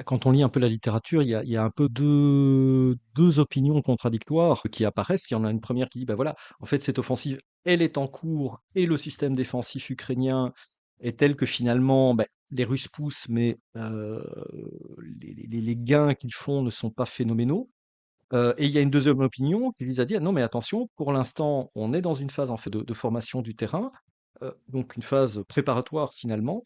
Quand on lit un peu la littérature, il y a un peu deux opinions contradictoires qui apparaissent. Il y en a une première qui dit, bah voilà, en fait, cette offensive, elle est en cours et le système défensif ukrainien est tel que finalement, les Russes poussent, mais les gains qu'ils font ne sont pas phénoménaux. Et il y a une deuxième opinion qui vise à dire, non, mais attention, pour l'instant, on est dans une phase en fait de formation du terrain, donc une phase préparatoire finalement,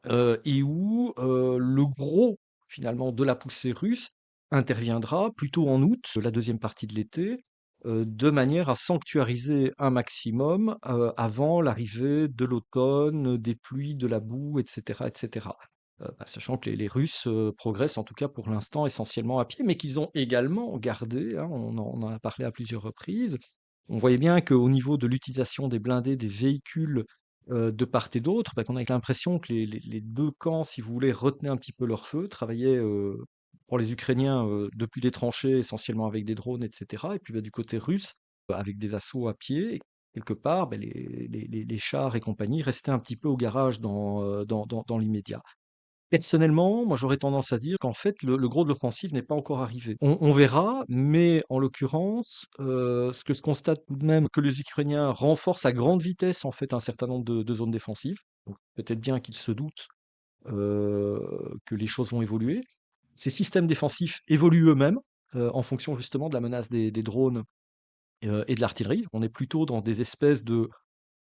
et où le gros, finalement, de la poussée russe interviendra plutôt en août, la deuxième partie de l'été, de manière à sanctuariser un maximum avant l'arrivée de l'automne, des pluies, de la boue, etc. etc. Sachant que les Russes progressent, en tout cas pour l'instant, essentiellement à pied, mais qu'ils ont également gardé, hein, on en a parlé à plusieurs reprises, on voyait bien qu'au niveau de l'utilisation des blindés, des véhicules de part et d'autre, qu'on avait l'impression que les 2 camps, si vous voulez, retenaient un petit peu leur feu, travaillaient, pour les Ukrainiens, depuis les tranchées, essentiellement avec des drones et cetera, et puis, du côté russe, avec des assauts à pied et quelque part, les chars et compagnie restaient un petit peu au garage dans l'immédiat. Personnellement, moi, j'aurais tendance à dire qu'en fait, le gros de l'offensive n'est pas encore arrivé. On verra, mais en l'occurrence, ce que je constate tout de même, que les Ukrainiens renforcent à grande vitesse, en fait, un certain nombre de zones défensives. Donc peut-être bien qu'ils se doutent, que les choses vont évoluer. Ces systèmes défensifs évoluent eux-mêmes, en fonction justement de la menace des drones, et de l'artillerie. On est plutôt dans des espèces de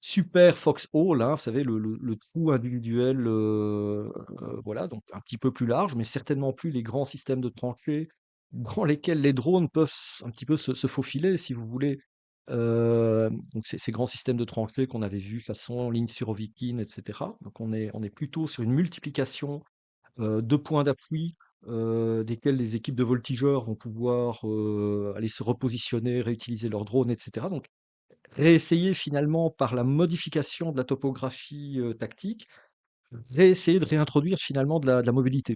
super foxhole, hein, vous savez, le trou individuel, voilà, donc un petit peu plus large, mais certainement plus les grands systèmes de tranchées dans lesquels les drones peuvent un petit peu se faufiler, si vous voulez. Donc ces grands systèmes de tranchées qu'on avait vus façon ligne Surovikin, etc. Donc on est plutôt sur une multiplication de points d'appui, desquels les équipes de voltigeurs vont pouvoir aller se repositionner, réutiliser leurs drones, etc. Donc réessayer finalement par la modification de la topographie, tactique, réessayer de réintroduire finalement de la mobilité.